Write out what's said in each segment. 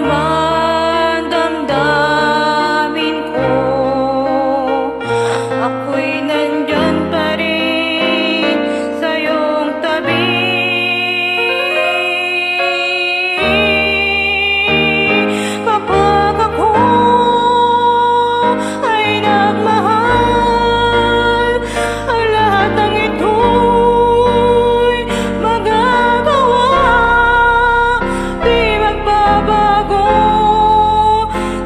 man damdamin ko, ako'y nandyan pa rin sa iyong tabi. Kapag ako ay nagmahal, ang lahat ng ito'y magagawa. Di magbabago,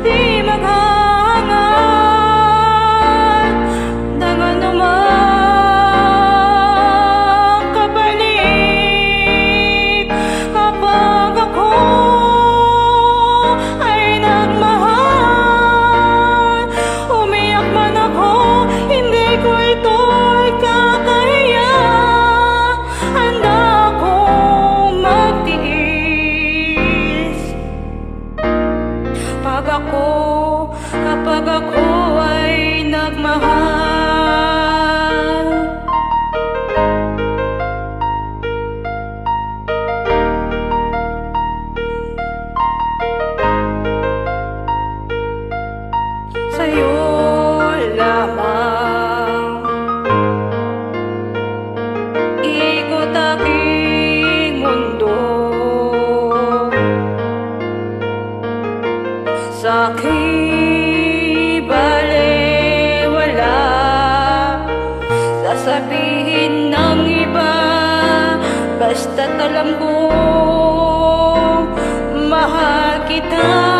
di maghahangad ng anumang kapalit. Kapag ako ay nagmahal, umiyak man ako, hindi ko ito'y kakahiya. Handa akong magtiis kapag ako ay nagmahal. Sa'yo lamang ikot aking mundo, sa'king balewala sasabihin ng iba, basta't alam ko mahal kita.